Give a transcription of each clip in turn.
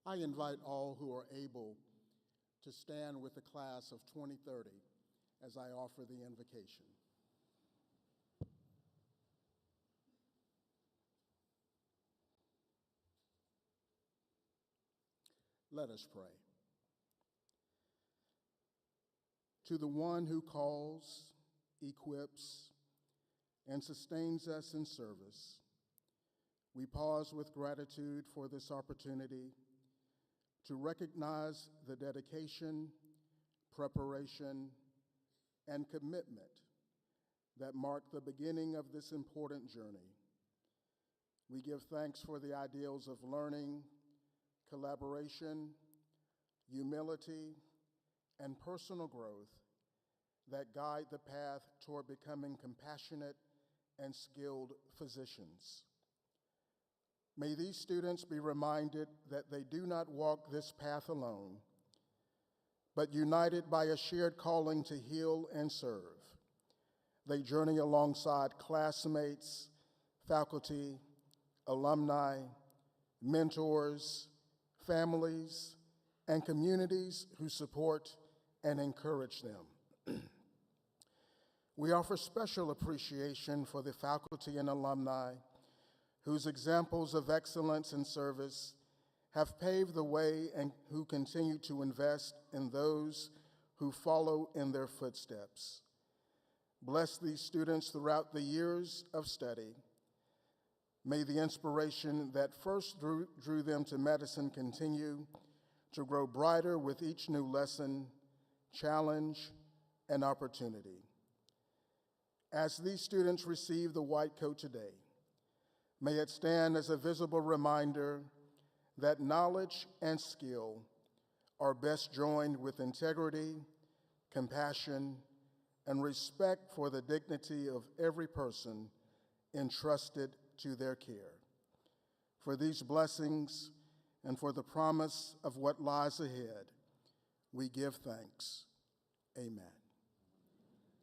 I invite all who are able to stand with the class of 2030 as I offer the invocation. Let us pray. To the one who calls, equips, and sustains us in service, we pause with gratitude for this opportunity to recognize the dedication, preparation, and commitment that mark the beginning of this important journey. We give thanks for the ideals of learning, collaboration, humility, and personal growth that guide the path toward becoming compassionate and skilled physicians. May these students be reminded that they do not walk this path alone, but united by a shared calling to heal and serve. They journey alongside classmates, faculty, alumni, mentors, families, and communities who support and encourage them. We offer special appreciation for the faculty and alumni whose examples of excellence and service have paved the way and who continue to invest in those who follow in their footsteps. Bless these students throughout the years of study. May the inspiration that first drew them to medicine continue to grow brighter with each new lesson, challenge, and opportunity. As these students receive the white coat today, may it stand as a visible reminder that knowledge and skill are best joined with integrity, compassion, and respect for the dignity of every person entrusted to their care. For these blessings and for the promise of what lies ahead, we give thanks. Amen.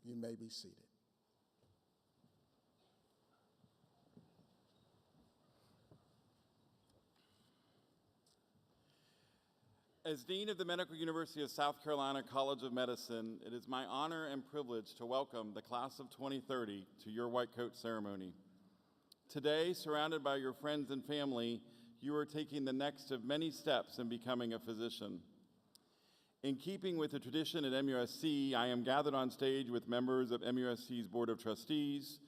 You may be seated. As Dean of the Medical University of South Carolina College of Medicine, it is my honor and privilege to welcome the class of 2030 to your white coat ceremony. Today, surrounded by your friends and family, you are taking the next of many steps in becoming a physician. In keeping with the tradition at MUSC, I am gathered on stage with members of MUSC's Board of Trustees,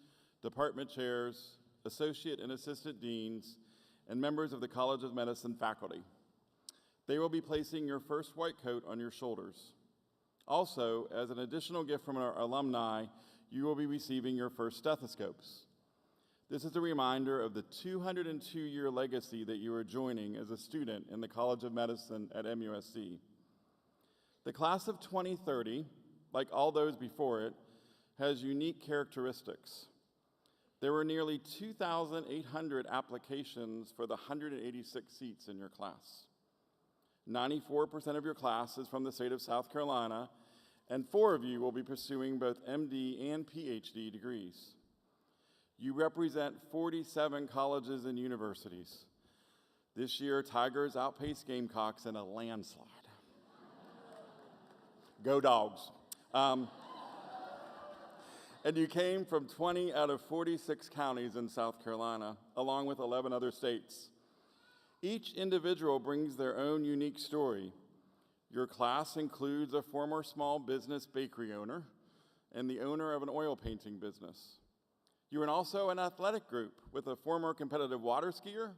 department chairs, associate and assistant deans, and members of the College of Medicine faculty. They will be placing your first white coat on your shoulders. Also, as an additional gift from our alumni, you will be receiving your first stethoscopes. This is a reminder of the 202-year legacy that you are joining as a student in the College of Medicine at MUSC. The class of 2030, like all those before it, has unique characteristics. There were nearly 2,800 applications for the 186 seats in your class. 94% of your class is from the state of South Carolina, and 4 of you will be pursuing both MD and PhD degrees. You represent 47 colleges and universities. This year, Tigers outpaced Gamecocks in a landslide. Go Dogs. And you came from 20 out of 46 counties in South Carolina, along with 11 other states. Each individual brings their own unique story. Your class includes a former small business bakery owner and the owner of an oil painting business. You are also an athletic group with a former competitive water skier,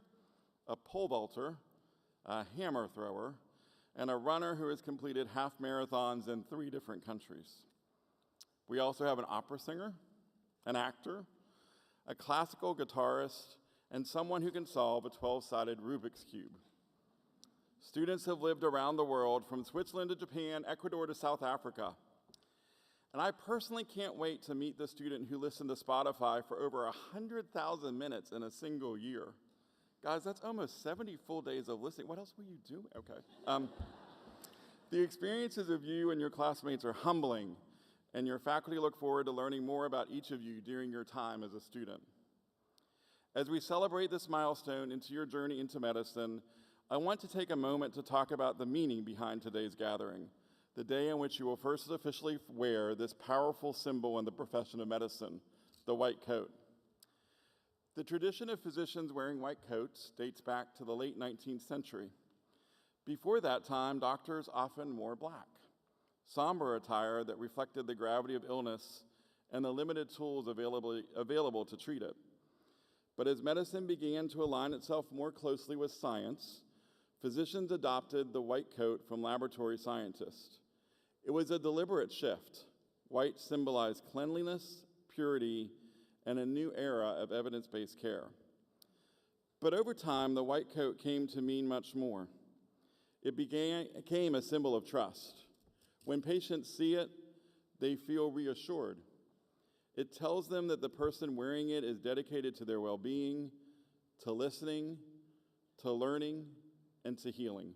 a pole vaulter, a hammer thrower, and a runner who has completed half marathons in 3 different countries. We also have an opera singer, an actor, a classical guitarist, and someone who can solve a 12-sided Rubik's Cube. Students have lived around the world, from Switzerland to Japan, Ecuador to South Africa. And I personally can't wait to meet the student who listened to Spotify for over 100,000 minutes in a single year. Guys, that's almost 70 full days of listening. What else were you doing? Okay. The experiences of you and your classmates are humbling, and your faculty look forward to learning more about each of you during your time as a student. As we celebrate this milestone into your journey into medicine, I want to take a moment to talk about the meaning behind today's gathering, the day in which you will first officially wear this powerful symbol in the profession of medicine, the white coat. The tradition of physicians wearing white coats dates back to the late 19th century. Before that time, doctors often wore black, somber attire that reflected the gravity of illness and the limited tools available to treat it. But as medicine began to align itself more closely with science, physicians adopted the white coat from laboratory scientists. It was a deliberate shift. White symbolized cleanliness, purity, and a new era of evidence-based care. But over time, the white coat came to mean much more. It became a symbol of trust. When patients see it, they feel reassured. It tells them that the person wearing it is dedicated to their well-being, to listening, to learning, and to healing.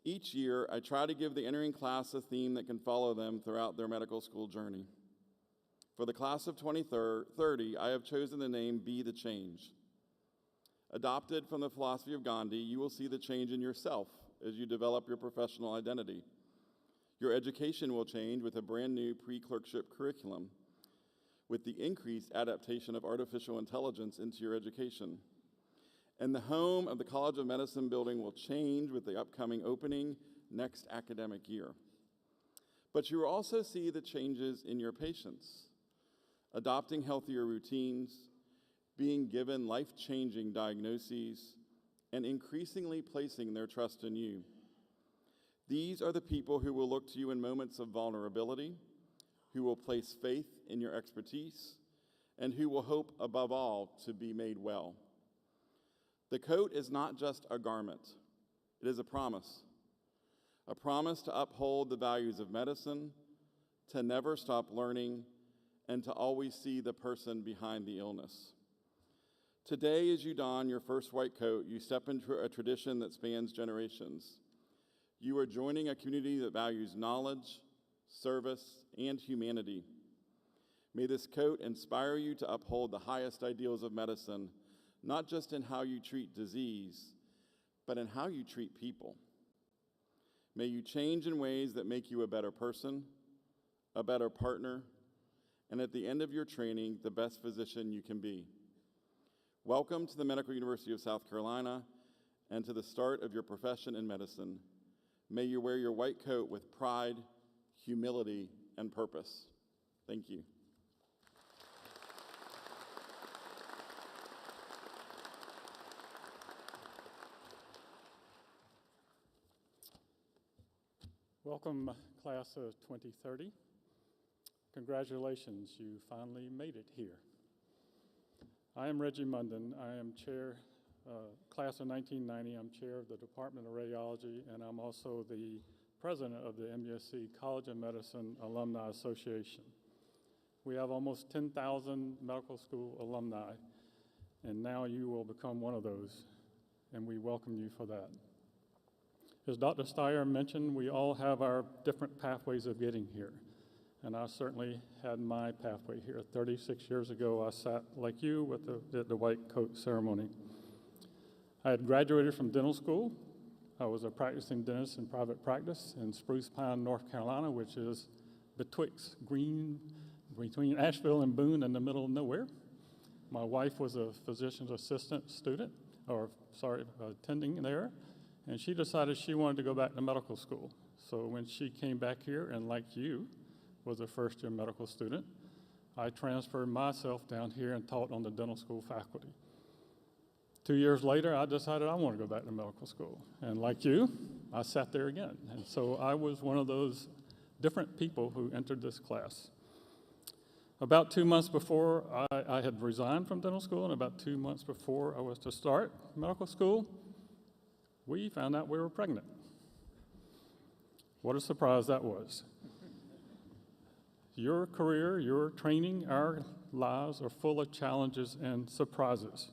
Each year, I try to give the entering class a theme that can follow them throughout their medical school journey. For the class of 2030, I have chosen the name Be the Change. Adopted from the philosophy of Gandhi, you will see the change in yourself as you develop your professional identity. Your education will change with a brand new pre-clerkship curriculum, with the increased adaptation of artificial intelligence into your education. And the home of the College of Medicine building will change with the upcoming opening next academic year. But you will also see the changes in your patients, adopting healthier routines, being given life-changing diagnoses, and increasingly placing their trust in you. These are the people who will look to you in moments of vulnerability, who will place faith in your expertise, and who will hope, above all, to be made well. The coat is not just a garment. It is a promise to uphold the values of medicine, to never stop learning, and to always see the person behind the illness. Today, as you don your first white coat, you step into a tradition that spans generations. You are joining a community that values knowledge, service, and humanity. May this coat inspire you to uphold the highest ideals of medicine, not just in how you treat disease, but in how you treat people. May you change in ways that make you a better person, a better partner, and at the end of your training, the best physician you can be. Welcome to the Medical University of South Carolina and to the start of your profession in medicine. May you wear your white coat with pride, humility, and purpose. Thank you. Welcome, class of 2030. Congratulations, you finally made it here. I am Reggie Munden. I am chair, class of 1990. I'm chair of the Department of Radiology, and I'm also the president of the MUSC College of Medicine Alumni Association. We have almost 10,000 medical school alumni, and now you will become one of those, and we welcome you for that. As Dr. Steyer mentioned, we all have our different pathways of getting here. And I certainly had my pathway here. 36 years ago, I sat like you at the white coat ceremony. I had graduated from dental school. I was a practicing dentist in private practice in Spruce Pine, North Carolina, which is betwixt between Asheville and Boone in the middle of nowhere. My wife was a physician's assistant attending there. And she decided she wanted to go back to medical school. So when she came back here, and like you, was a first-year medical student, I transferred myself down here and taught on the dental school faculty. 2 years later, I decided I want to go back to medical school. And like you, I sat there again. And so I was one of those different people who entered this class. About 2 months before I had resigned from dental school, and about 2 months before I was to start medical school, we found out we were pregnant. What a surprise that was. Your career, your training, our lives are full of challenges and surprises.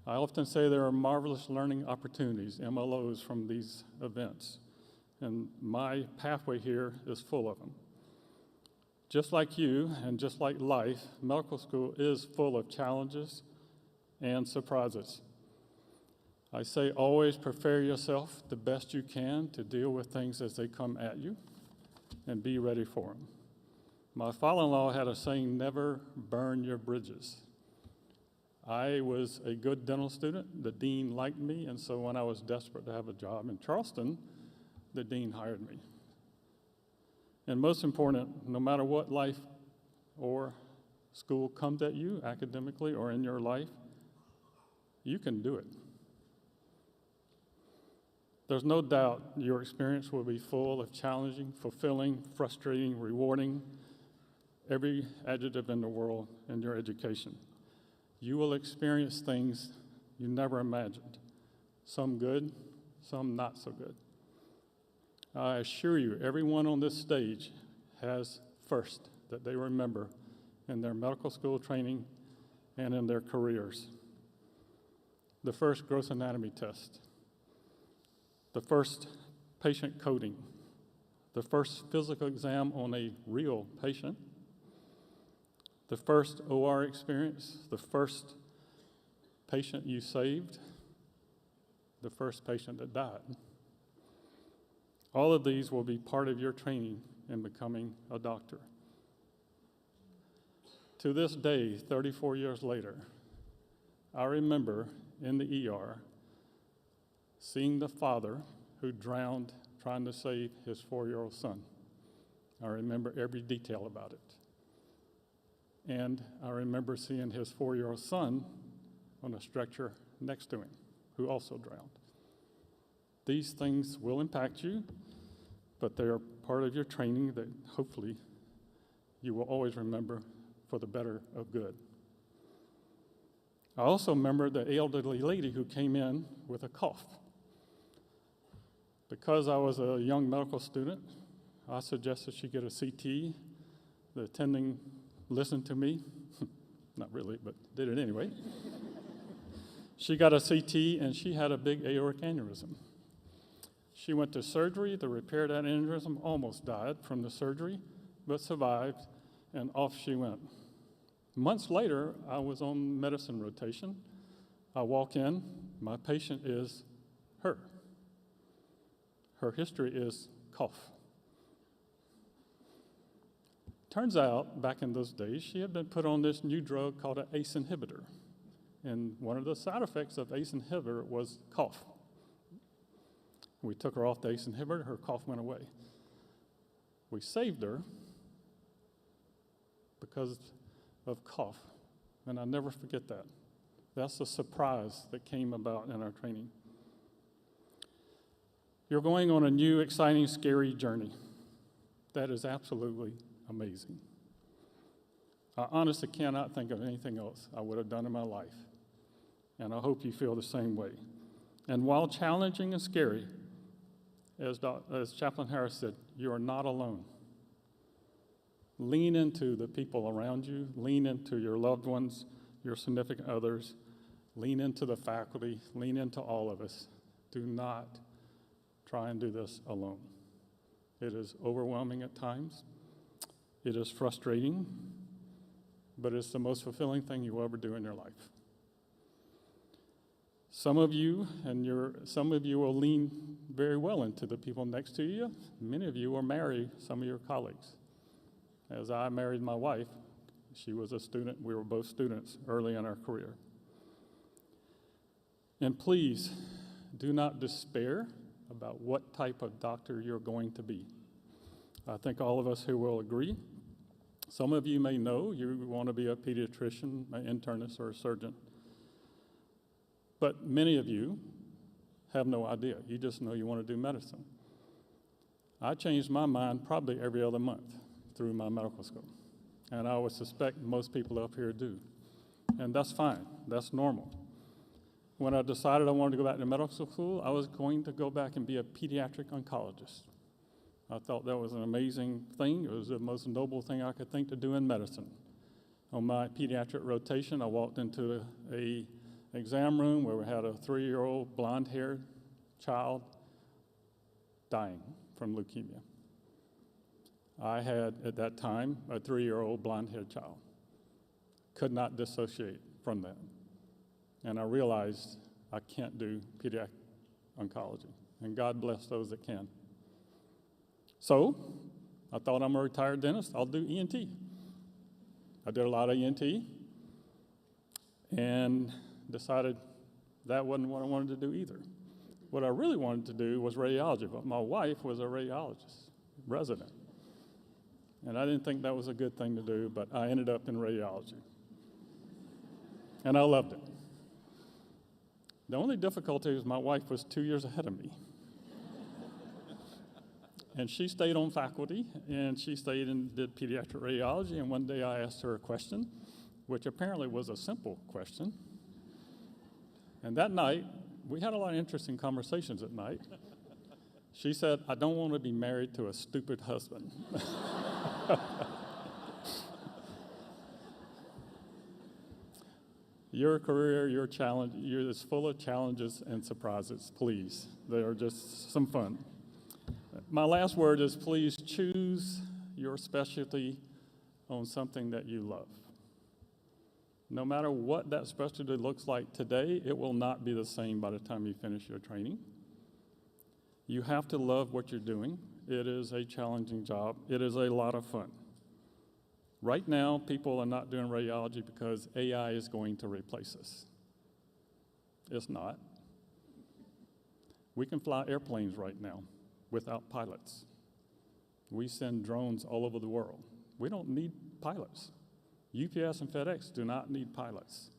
I often say there are marvelous learning opportunities, MLOs, from these events. And my pathway here is full of them. Just like you, and just like life, medical school is full of challenges and surprises. I say always prepare yourself the best you can to deal with things as they come at you and be ready for them. My father-in-law had a saying, never burn your bridges. I was a good dental student. The dean liked me, and so when I was desperate to have a job in Charleston, the dean hired me. And most important, no matter what life or school comes at you, academically or in your life, you can do it. There's no doubt your experience will be full of challenging, fulfilling, frustrating, rewarding, every adjective in the world in your education. You will experience things you never imagined, some good, some not so good. I assure you, everyone on this stage has first that they remember in their medical school training and in their careers. The first gross anatomy test, the first patient coding, the first physical exam on a real patient, the first OR experience, the first patient you saved, the first patient that died. All of these will be part of your training in becoming a doctor. To this day, 34 years later, I remember in the ER seeing the father who drowned trying to save his 4-year-old son. I remember every detail about it. And I remember seeing his 4-year-old son on a stretcher next to him, who also drowned. These things will impact you, but they are part of your training that hopefully you will always remember for the better of good. I also remember the elderly lady who came in with a cough. Because I was a young medical student, I suggested she get a CT. The attending listened to me, not really, but did it anyway. She got a CT and she had a big aortic aneurysm. She went to surgery to repair that aneurysm, almost died from the surgery, but survived, and off she went. Months later, I was on medicine rotation. I walk in, my patient is her. Her history is cough. Turns out, back in those days, she had been put on this new drug called an ACE inhibitor. And one of the side effects of ACE inhibitor was cough. We took her off the ACE inhibitor, her cough went away. We saved her because of cough, and I'll never forget that. That's a surprise that came about in our training. You're going on a new, exciting, scary journey. That is absolutely amazing. I honestly cannot think of anything else I would have done in my life, and I hope you feel the same way. And while challenging and scary, as Chaplain Harris said, you are not alone. Lean into the people around you, lean into your loved ones, your significant others, lean into the faculty, lean into all of us. Do not try and do this alone. It is overwhelming at times. It is frustrating, but it's the most fulfilling thing you will ever do in your life. Some of you will lean very well into the people next to you. Many of you will marry some of your colleagues. As I married my wife, she was a student. We were both students early in our career. And please, do not despair about what type of doctor you're going to be. I think all of us here will agree. Some of you may know you want to be a pediatrician, an internist, or a surgeon. But many of you have no idea. You just know you want to do medicine. I changed my mind probably every other month through my medical school. And I would suspect most people up here do. And that's fine. That's normal. When I decided I wanted to go back to medical school, I was going to go back and be a pediatric oncologist. I thought that was an amazing thing. It was the most noble thing I could think to do in medicine. On my pediatric rotation, I walked into a exam room where we had a 3-year-old blonde-haired child dying from leukemia. I had, at that time, a 3-year-old blonde-haired child. Could not dissociate from that. And I realized I can't do pediatric oncology, and God bless those that can. So I thought, I'm a retired dentist, I'll do ENT. I did a lot of ENT and decided that wasn't what I wanted to do either. What I really wanted to do was radiology, but my wife was a radiologist, resident. And I didn't think that was a good thing to do, but I ended up in radiology. And I loved it. The only difficulty was my wife was 2 years ahead of me. And she stayed on faculty, and she stayed and did pediatric radiology, and one day I asked her a question, which apparently was a simple question. And that night, we had a lot of interesting conversations at night. She said, I don't want to be married to a stupid husband. Your career, your challenge, it's full of challenges and surprises, please. They are just some fun. My last word is, please choose your specialty on something that you love. No matter what that specialty looks like today, it will not be the same by the time you finish your training. You have to love what you're doing. It is a challenging job. It is a lot of fun. Right now, people are not doing radiology because AI is going to replace us. It's not. We can fly airplanes right now without pilots. We send drones all over the world. We don't need pilots. UPS and FedEx do not need pilots.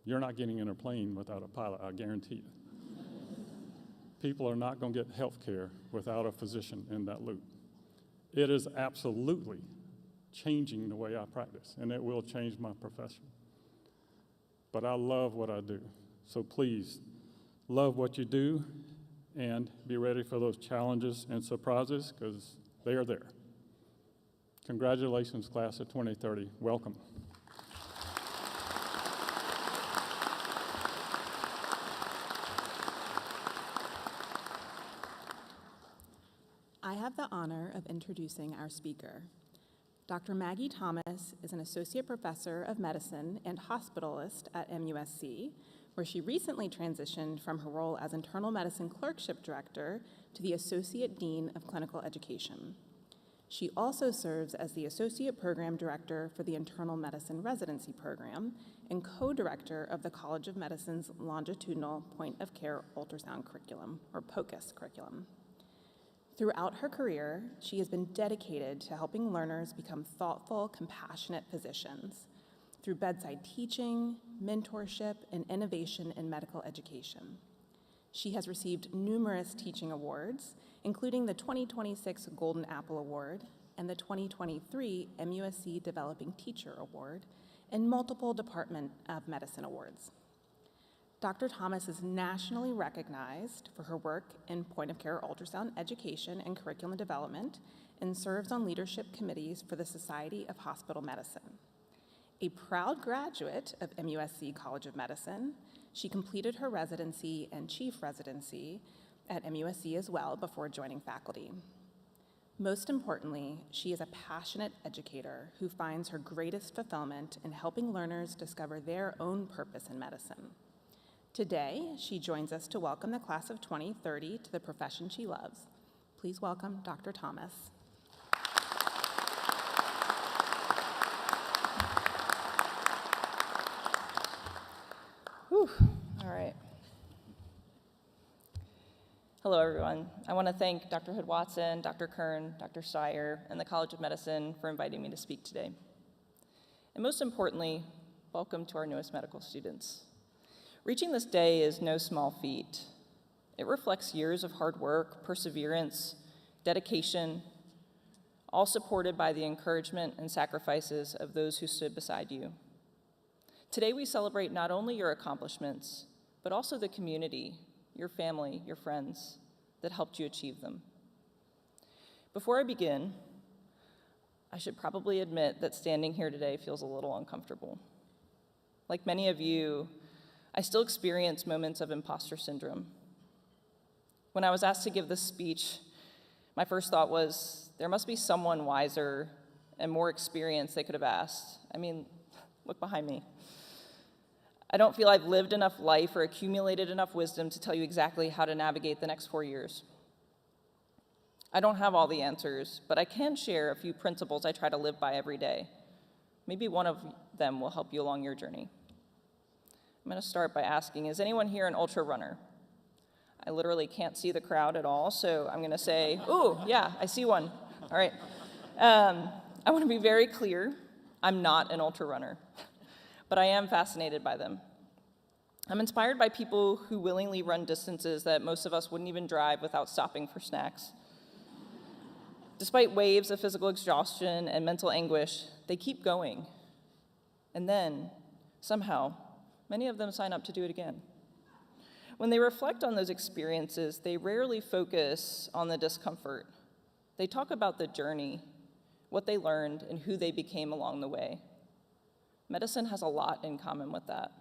You're not getting in a plane without a pilot, I guarantee you. People are not going to get health care without a physician in that loop. It is absolutely changing the way I practice, and it will change my profession. But I love what I do. So please, love what you do and be ready for those challenges and surprises, because they are there. Congratulations, class of 2030. Welcome. I have the honor of introducing our speaker. Dr. Maggie Thomas is an associate professor of medicine and hospitalist at MUSC, where she recently transitioned from her role as internal medicine clerkship director to the associate dean of clinical education. She also serves as the associate program director for the internal medicine residency program and co-director of the College of Medicine's longitudinal point-of-care ultrasound curriculum, or POCUS curriculum. Throughout her career, she has been dedicated to helping learners become thoughtful, compassionate physicians through bedside teaching, mentorship, and innovation in medical education. She has received numerous teaching awards, including the 2026 Golden Apple Award and the 2023 MUSC Developing Teacher Award, and multiple Department of Medicine awards. Dr. Thomas is nationally recognized for her work in point-of-care ultrasound education and curriculum development, and serves on leadership committees for the Society of Hospital Medicine. A proud graduate of MUSC College of Medicine, she completed her residency and chief residency at MUSC as well before joining faculty. Most importantly, she is a passionate educator who finds her greatest fulfillment in helping learners discover their own purpose in medicine. Today, she joins us to welcome the class of 2030 to the profession she loves. Please welcome Dr. Thomas. Whew. All right. Hello, everyone. I want to thank Dr. Hood-Watson, Dr. Kern, Dr. Steyer, and the College of Medicine for inviting me to speak today. And most importantly, welcome to our newest medical students. Reaching this day is no small feat. It reflects years of hard work, perseverance, dedication, all supported by the encouragement and sacrifices of those who stood beside you. Today we celebrate not only your accomplishments, but also the community, your family, your friends that helped you achieve them. Before I begin, I should probably admit that standing here today feels a little uncomfortable. Like many of you, I still experience moments of imposter syndrome. When I was asked to give this speech, my first thought was, there must be someone wiser and more experienced they could have asked. I mean, look behind me. I don't feel I've lived enough life or accumulated enough wisdom to tell you exactly how to navigate the next 4 years. I don't have all the answers, but I can share a few principles I try to live by every day. Maybe one of them will help you along your journey. I'm going to start by asking, is anyone here an ultra runner? I literally can't see the crowd at all, so I'm going to say, ooh, yeah, I see one. All right. I want to be very clear, I'm not an ultra runner, but I am fascinated by them. I'm inspired by people who willingly run distances that most of us wouldn't even drive without stopping for snacks. Despite waves of physical exhaustion and mental anguish, they keep going. And then, somehow, many of them sign up to do it again. When they reflect on those experiences, they rarely focus on the discomfort. They talk about the journey, what they learned, and who they became along the way. Medicine has a lot in common with that.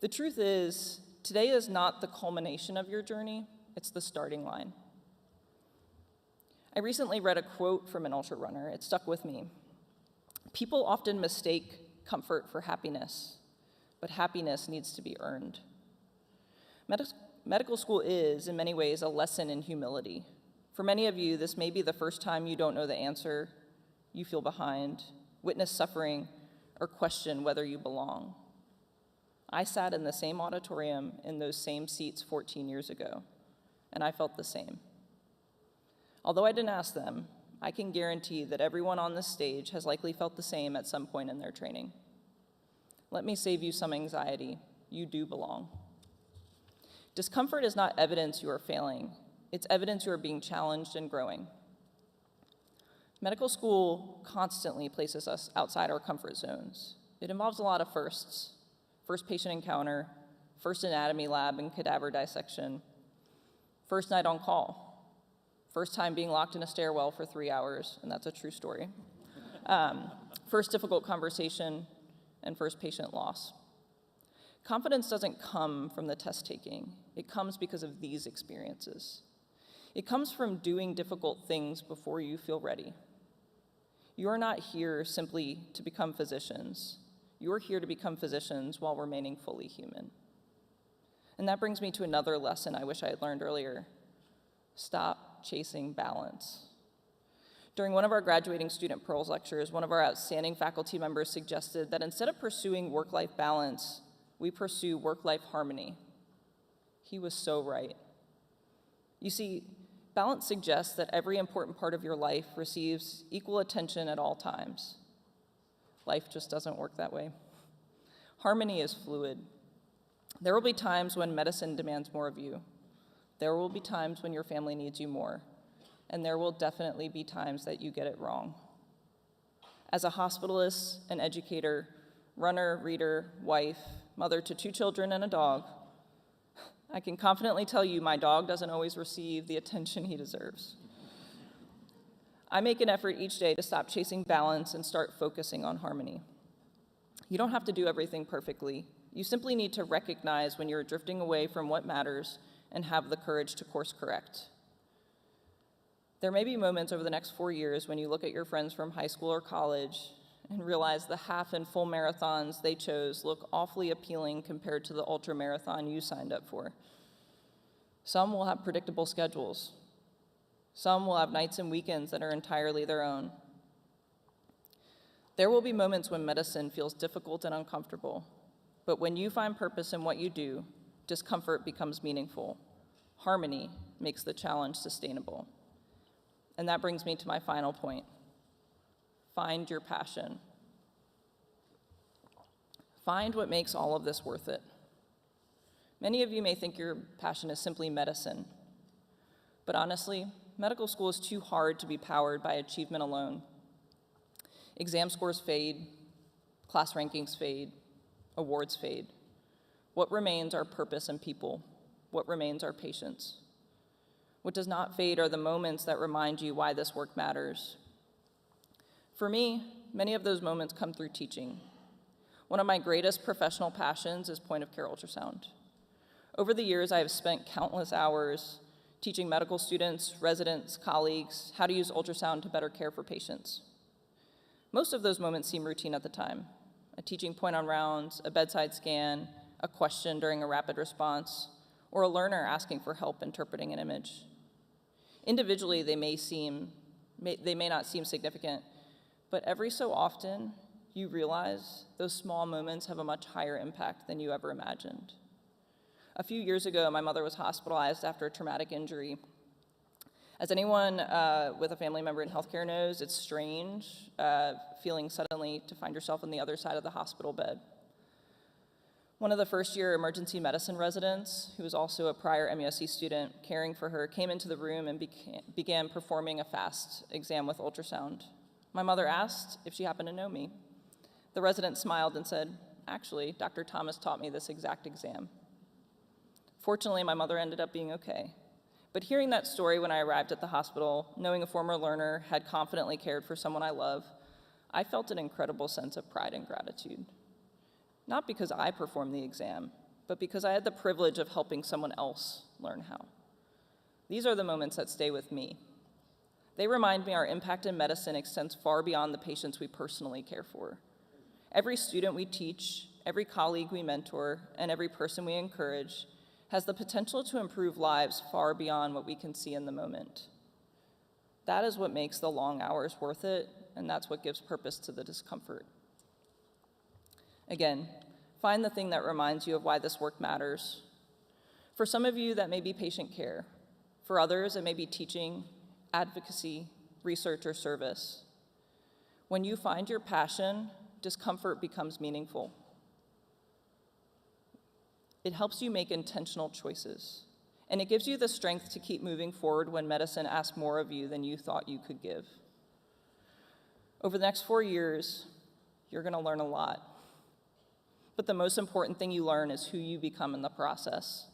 The truth is, today is not the culmination of your journey, it's the starting line. I recently read a quote from an ultra runner. It stuck with me. People often mistake comfort for happiness, but happiness needs to be earned. Medical school is, in many ways, a lesson in humility. For many of you, this may be the first time you don't know the answer, you feel behind, witness suffering, or question whether you belong. I sat in the same auditorium in those same seats 14 years ago, and I felt the same. Although I didn't ask them, I can guarantee that everyone on this stage has likely felt the same at some point in their training. Let me save you some anxiety. You do belong. Discomfort is not evidence you are failing. It's evidence you are being challenged and growing. Medical school constantly places us outside our comfort zones. It involves a lot of firsts. First patient encounter, first anatomy lab and cadaver dissection, first night on call, first time being locked in a stairwell for 3 hours, and that's a true story, first difficult conversation, and first patient loss. Confidence doesn't come from the test taking. It comes because of these experiences. It comes from doing difficult things before you feel ready. You are not here simply to become physicians. You're here to become physicians while remaining fully human. And that brings me to another lesson I wish I had learned earlier. Stop chasing balance. During one of our graduating student pearls lectures, one of our outstanding faculty members suggested that instead of pursuing work-life balance, we pursue work-life harmony. He was so right. You see, balance suggests that every important part of your life receives equal attention at all times. Life just doesn't work that way. Harmony is fluid. There will be times when medicine demands more of you. There will be times when your family needs you more. And there will definitely be times that you get it wrong. As a hospitalist, an educator, runner, reader, wife, mother to 2 children and a dog, I can confidently tell you my dog doesn't always receive the attention he deserves. I make an effort each day to stop chasing balance and start focusing on harmony. You don't have to do everything perfectly. You simply need to recognize when you're drifting away from what matters and have the courage to course correct. There may be moments over the next 4 years when you look at your friends from high school or college and realize the half and full marathons they chose look awfully appealing compared to the ultra marathon you signed up for. Some will have predictable schedules. Some will have nights and weekends that are entirely their own. There will be moments when medicine feels difficult and uncomfortable, but when you find purpose in what you do, discomfort becomes meaningful. Harmony makes the challenge sustainable. And that brings me to my final point. Find your passion. Find what makes all of this worth it. Many of you may think your passion is simply medicine, but honestly, medical school is too hard to be powered by achievement alone. Exam scores fade, class rankings fade, awards fade. What remains are purpose and people. What remains are patience. What does not fade are the moments that remind you why this work matters. For me, many of those moments come through teaching. One of my greatest professional passions is point-of-care ultrasound. Over the years, I have spent countless hours teaching medical students, residents, colleagues how to use ultrasound to better care for patients. Most of those moments seem routine at the time. a teaching point on rounds, a bedside scan, a question during a rapid response, or a learner asking for help interpreting an image. Individually, they may not seem significant, but every so often, you realize those small moments have a much higher impact than you ever imagined. A few years ago, my mother was hospitalized after a traumatic injury. As anyone with a family member in healthcare knows, it's strange feeling suddenly to find yourself on the other side of the hospital bed. One of the first-year emergency medicine residents, who was also a prior MUSC student caring for her, came into the room and began performing a fast exam with ultrasound. My mother asked if she happened to know me. The resident smiled and said, "Actually, Dr. Thomas taught me this exact exam." Fortunately, my mother ended up being okay. But hearing that story when I arrived at the hospital, knowing a former learner had confidently cared for someone I love, I felt an incredible sense of pride and gratitude. Not because I performed the exam, but because I had the privilege of helping someone else learn how. These are the moments that stay with me. They remind me our impact in medicine extends far beyond the patients we personally care for. Every student we teach, every colleague we mentor, and every person we encourage has the potential to improve lives far beyond what we can see in the moment. That is what makes the long hours worth it, and that's what gives purpose to the discomfort. Again, find the thing that reminds you of why this work matters. For some of you, that may be patient care. For others, it may be teaching, advocacy, research, or service. When you find your passion, discomfort becomes meaningful. It helps you make intentional choices, and it gives you the strength to keep moving forward when medicine asks more of you than you thought you could give. Over the next 4 years, you're going to learn a lot. But the most important thing you learn is who you become in the process.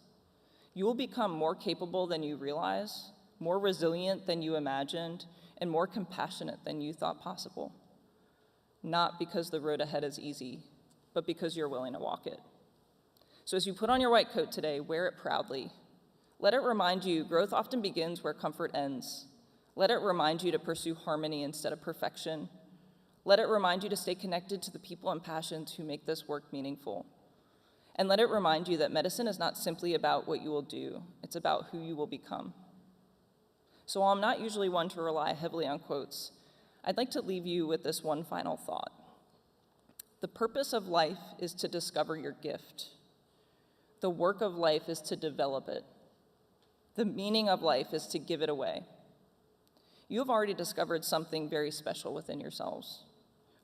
You will become more capable than you realize, more resilient than you imagined, and more compassionate than you thought possible. Not because the road ahead is easy, but because you're willing to walk it. So as you put on your white coat today, wear it proudly. Let it remind you growth often begins where comfort ends. Let it remind you to pursue harmony instead of perfection. Let it remind you to stay connected to the people and passions who make this work meaningful. And let it remind you that medicine is not simply about what you will do, it's about who you will become. So while I'm not usually one to rely heavily on quotes, I'd like to leave you with this one final thought. The purpose of life is to discover your gift. The work of life is to develop it. The meaning of life is to give it away. You have already discovered something very special within yourselves.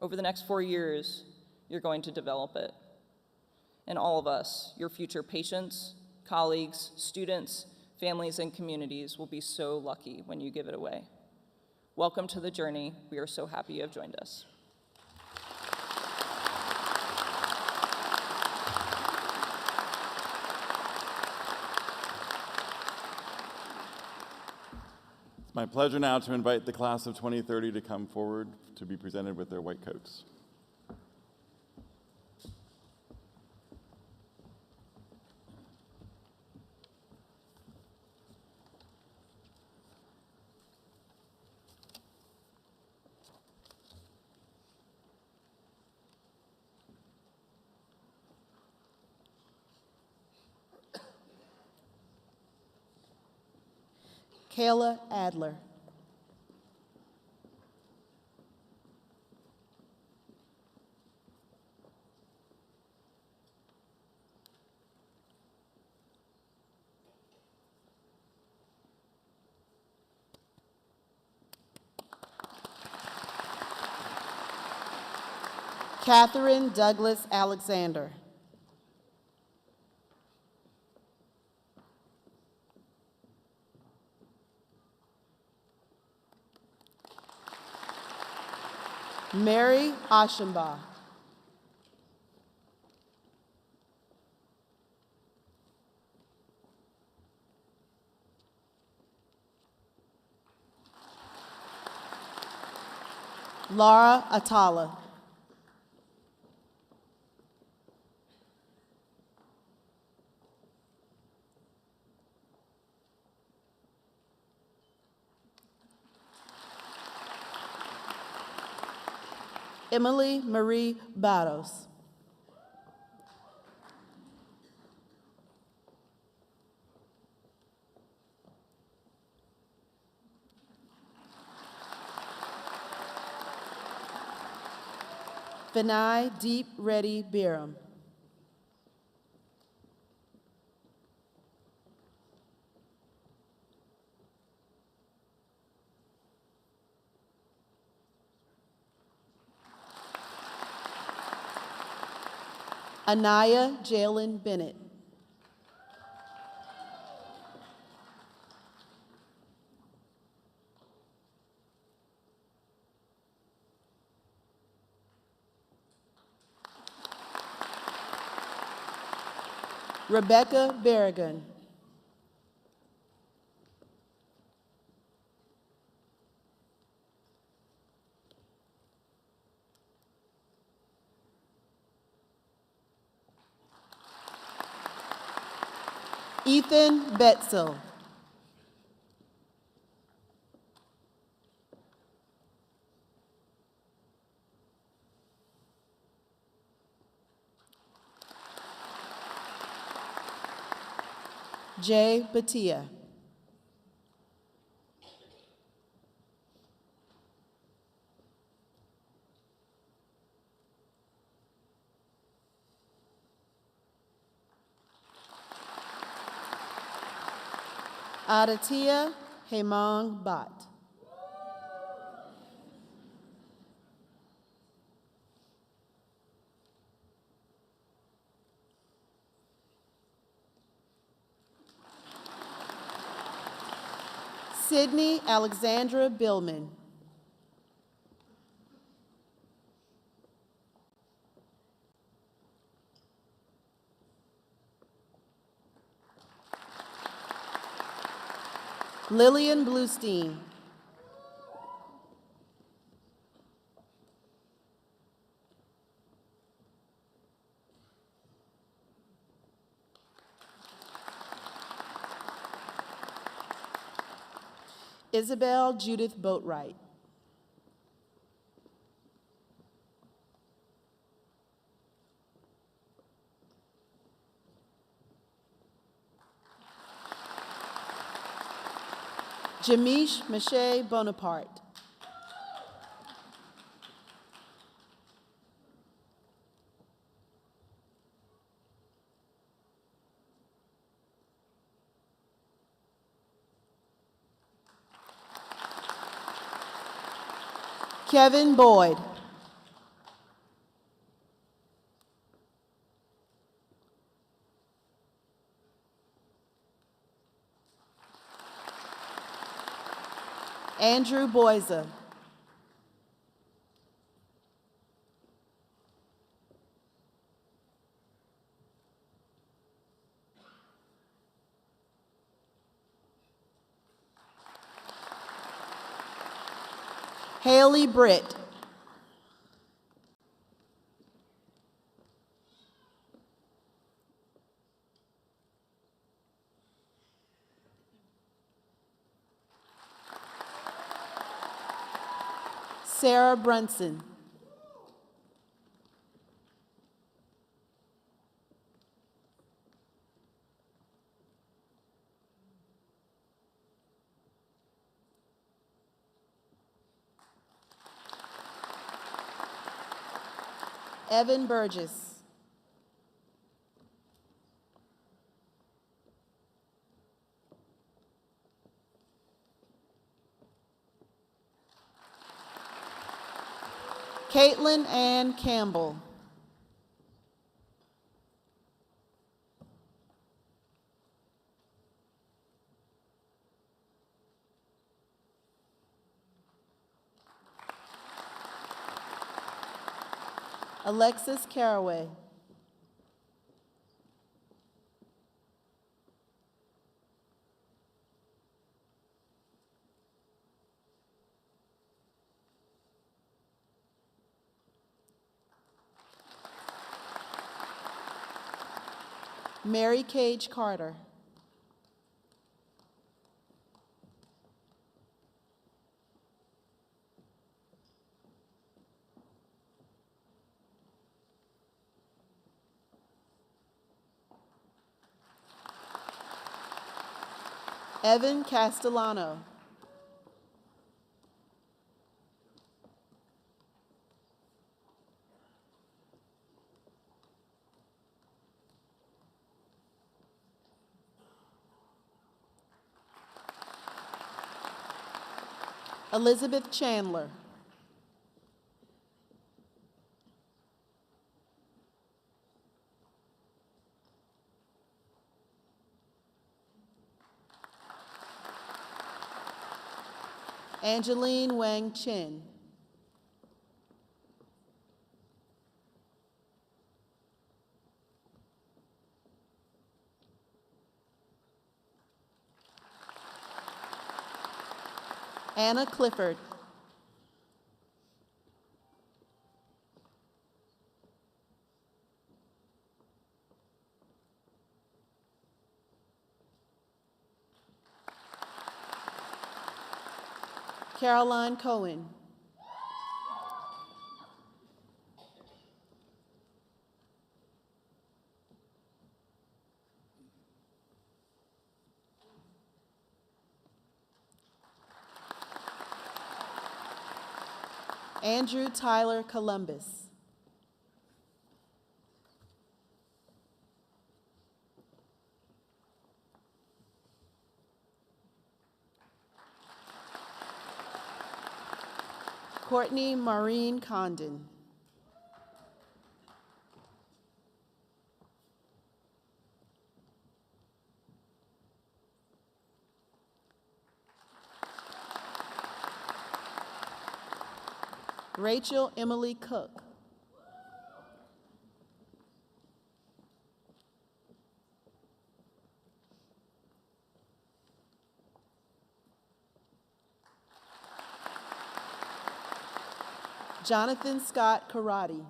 Over the next 4 years, you're going to develop it. And all of us, your future patients, colleagues, students, families, and communities will be so lucky when you give it away. Welcome to the journey. We are so happy you have joined us. It's my pleasure now to invite the class of 2030 to come forward to be presented with their white coats. Kayla Adler. Catherine Douglas Alexander. Mary Ashenbaugh. Laura Atala. Emily Marie Barros. Vinay Deep Reddy Biram. Anaya Jalen Bennett. Rebecca Berrigan. Ethan Betzel. Jay Batia. Aditya Hemang Bhatt. Sydney Alexandra Billman. Lillian Bluestein. Isabel Judith Boatwright. Jamish Mache Bonaparte. Kevin Boyd. Andrew Boyza. Haley Britt. Sarah Brunson. Evan Burgess. Caitlin Ann Campbell. Alexis Caraway. Mary Cage Carter. Evan Castellano. Elizabeth Chandler. Angeline Wang Chin. Anna Clifford. Caroline Cohen. Andrew Tyler Columbus. Courtney Maureen Condon. Rachel Emily Cook. Jonathan Scott Karate.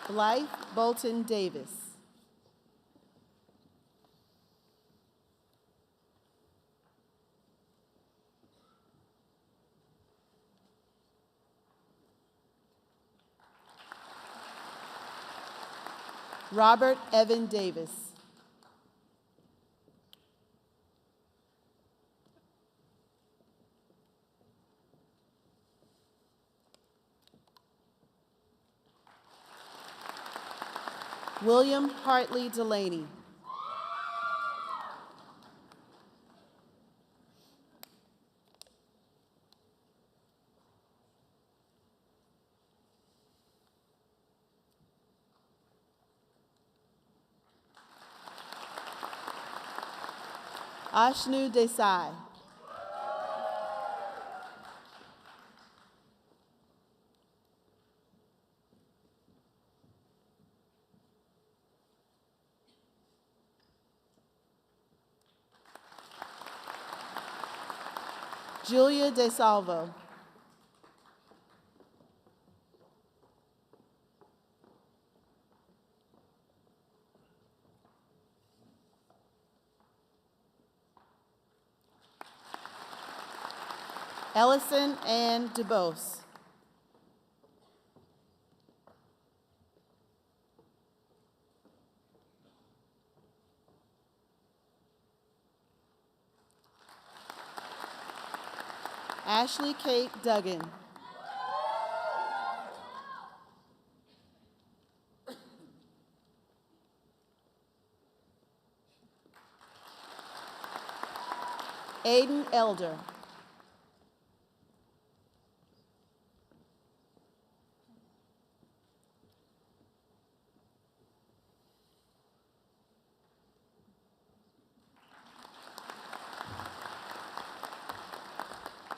Blythe Bolton Davis. Robert Evan Davis. William Hartley Delaney. Ashnu Desai. Julia DeSalvo. Ellison Ann DeBose. Ashley Kate Duggan. Aiden Elder.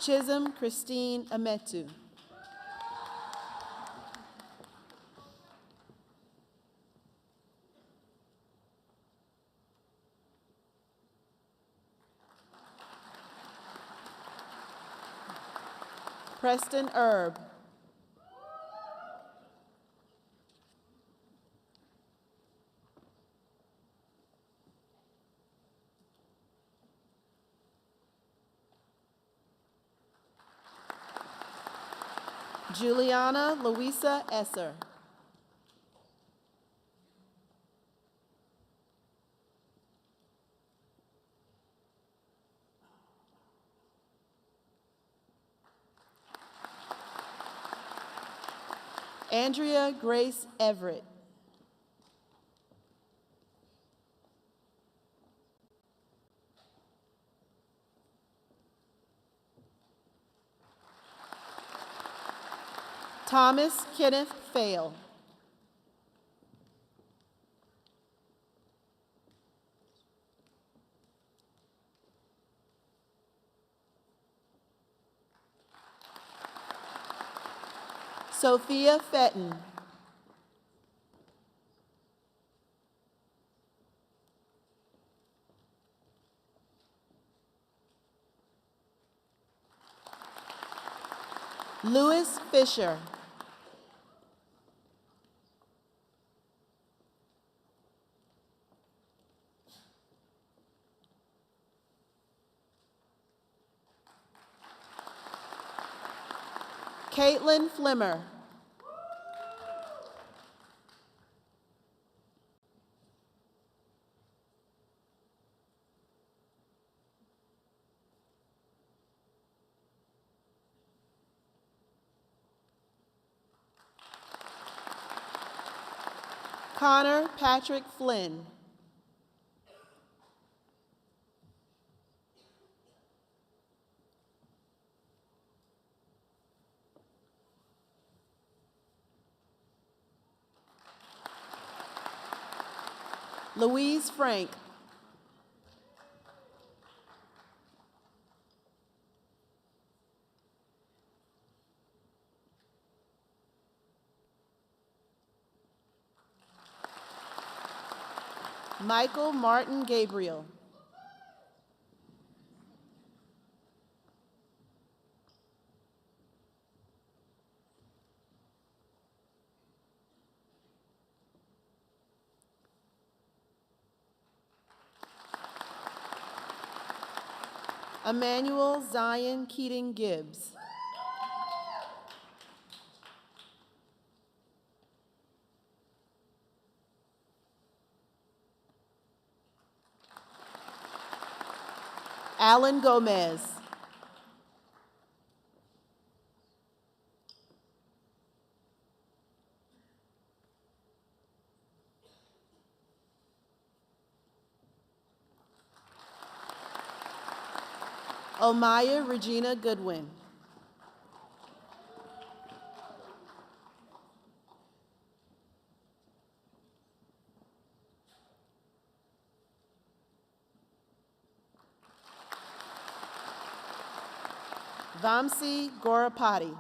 Chisholm Christine Ametu. Preston Erb. Juliana Louisa Esser. Andrea Grace Everett. Thomas Kenneth Fail. Sophia Fetton. Louis Fisher. Caitlin Flimmer. Connor Patrick Flynn. Louise Frank. Michael Martin Gabriel. Emmanuel Zion Keating Gibbs. Alan Gomez. Omaya Regina Goodwin. Vamsi Gorapati.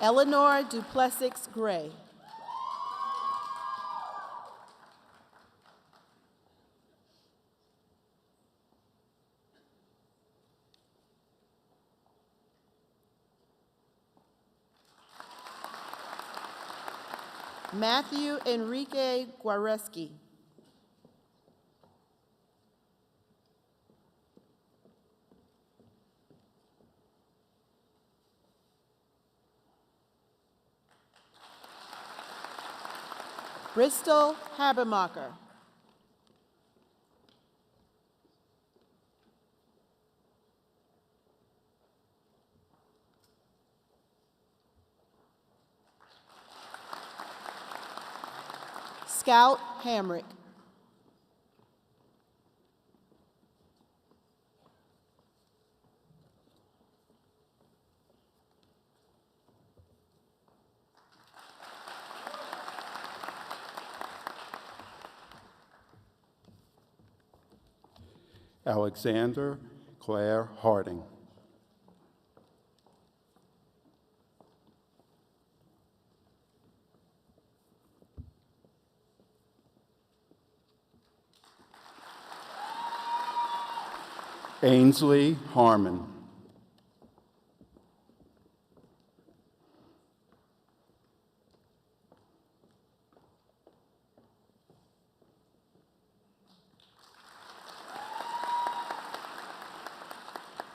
Eleanor Duplessis Gray. Matthew Enrique Guareski. Bristol Habermacher. Scout Hamrick. Alexander Claire Harding. Ainsley Harmon.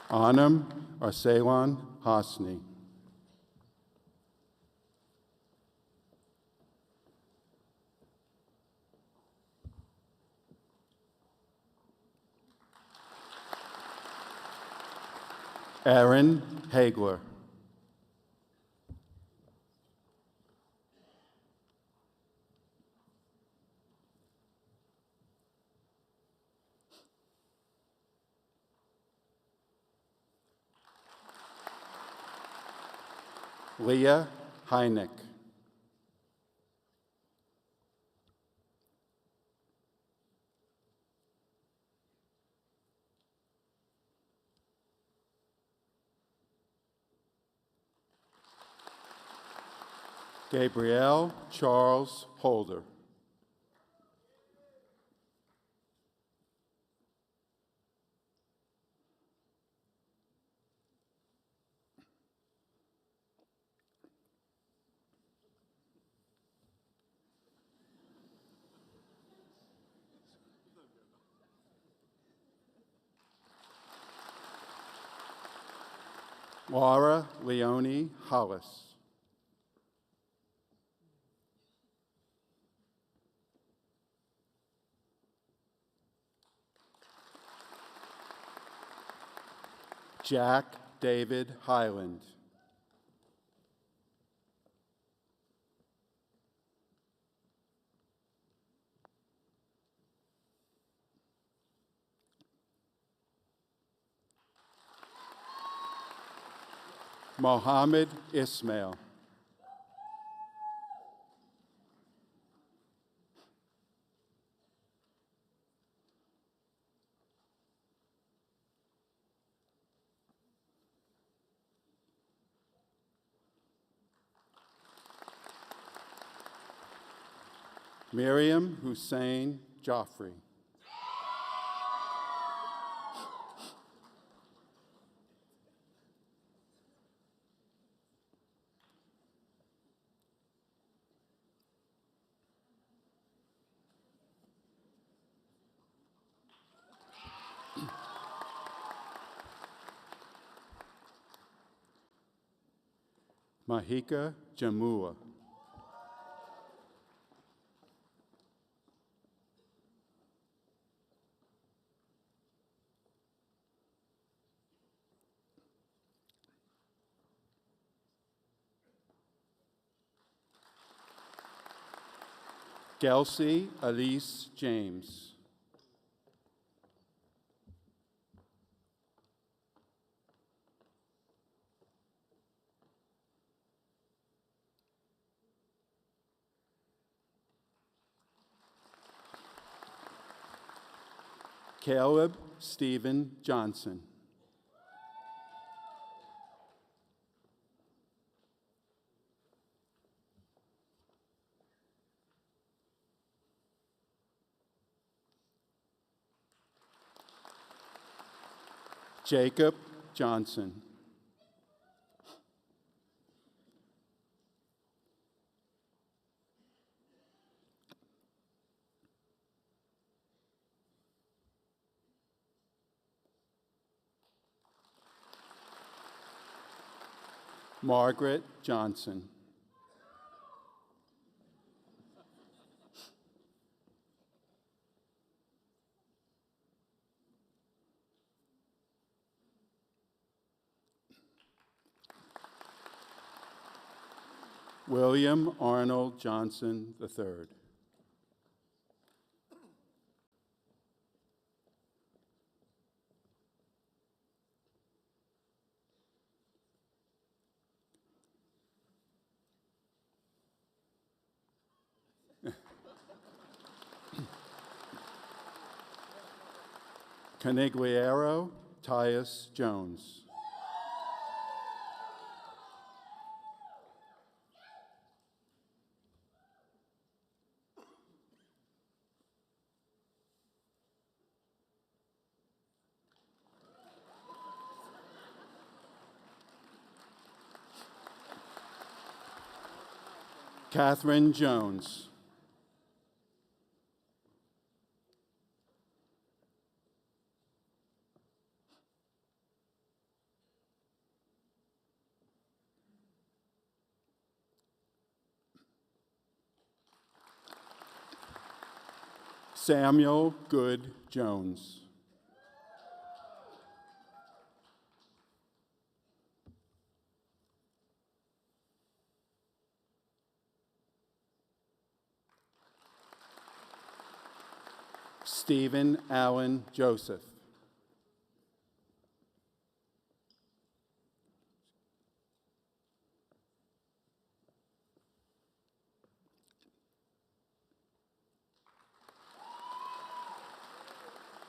Anam Arsalan Hasni. Aaron Hagler. Leah Heineck. Gabrielle Charles Holder. Laura Leonie Hollis. Jack David Highland. Mohammed Ismail. Miriam Hussein Joffrey. Mahika Jamua. Kelsey Elise James. Caleb Stephen Johnson. Jacob Johnson. Margaret Johnson. William Arnold Johnson III. Canigliero Tyus Jones. Catherine Jones. Samuel Good Jones. Stephen Allen Joseph.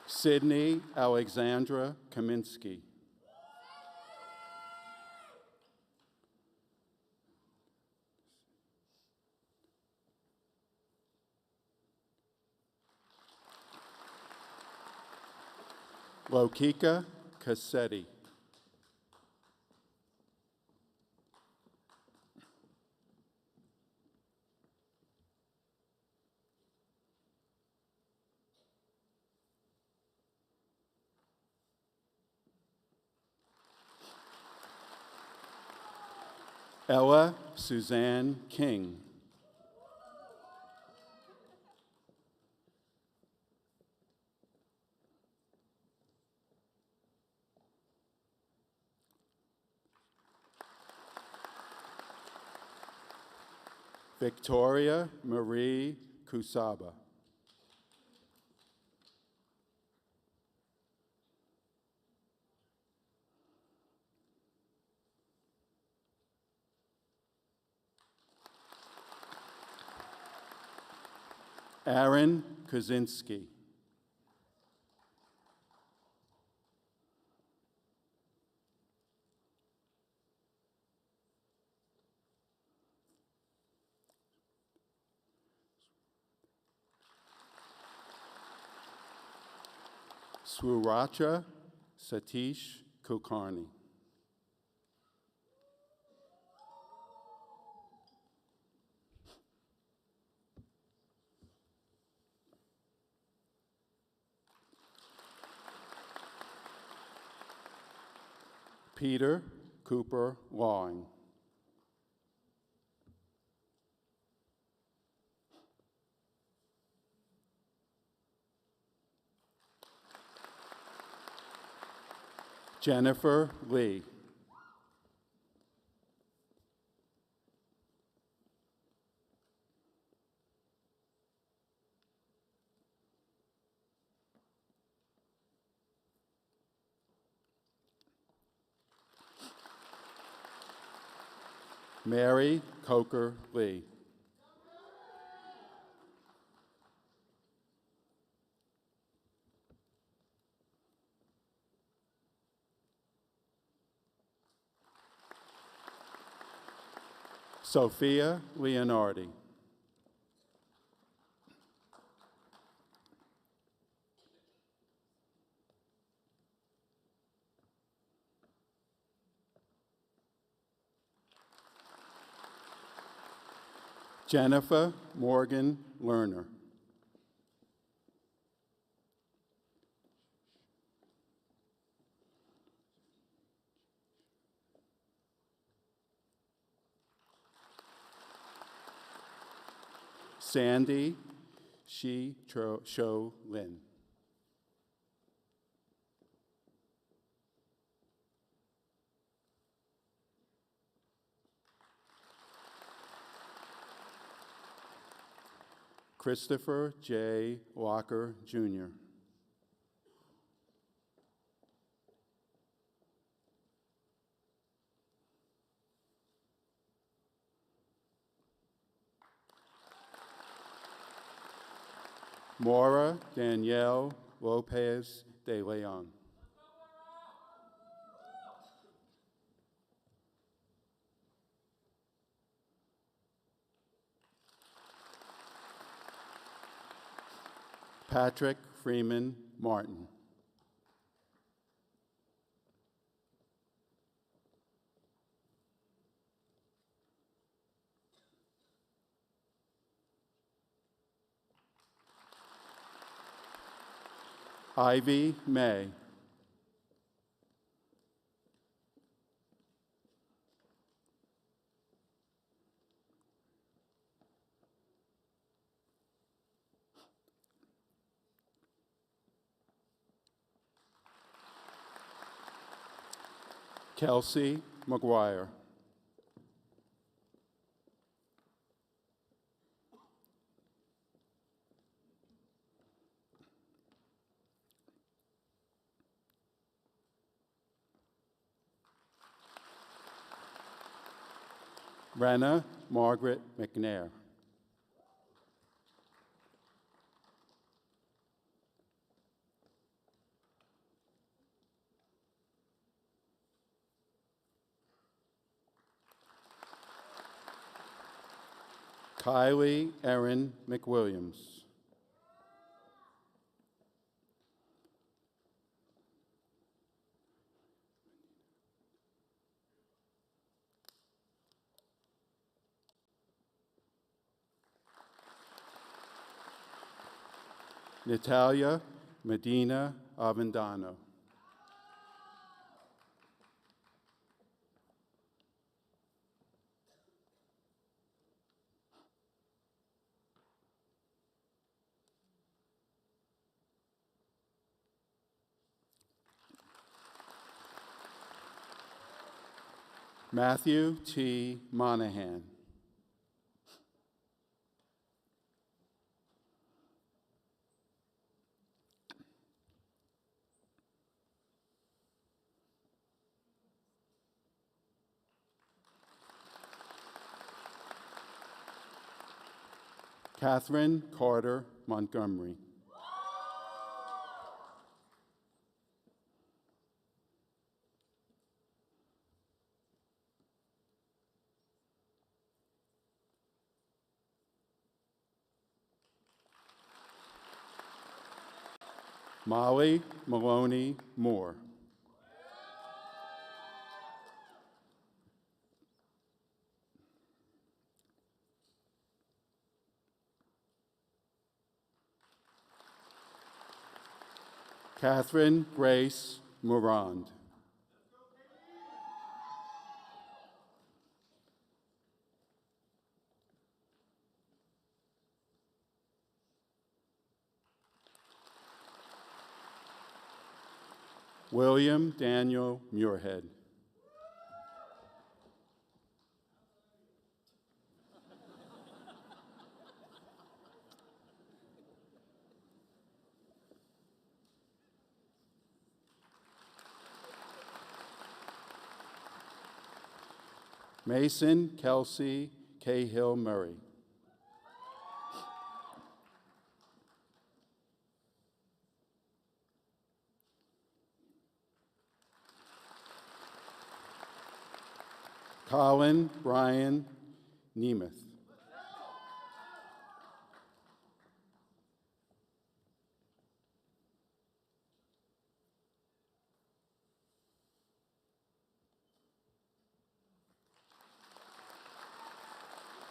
Sydney Alexandra Kaminsky. Lokika Cassetti. Ella Suzanne King. Victoria Marie Kusaba. Aaron Kaczynski. Swaracha Satish Kulkarni. Peter Cooper Lawing. Jennifer Lee. Mary Coker Lee. Sophia Leonardi. Jennifer Morgan Lerner. Sandy Shou Lin. Christopher J. Walker, Jr. Maura Danielle Lopez de Leon. Patrick Freeman Martin. Ivy May. Kelsey McGuire. Brenna Margaret McNair. Kylie Erin McWilliams. Natalia Medina Avendano. Matthew T. Monahan. Catherine Carter Montgomery. Molly Maloney Moore. Catherine Grace Morand. William Daniel Muirhead. Mason Kelsey Cahill Murray. Colin Brian Nemeth.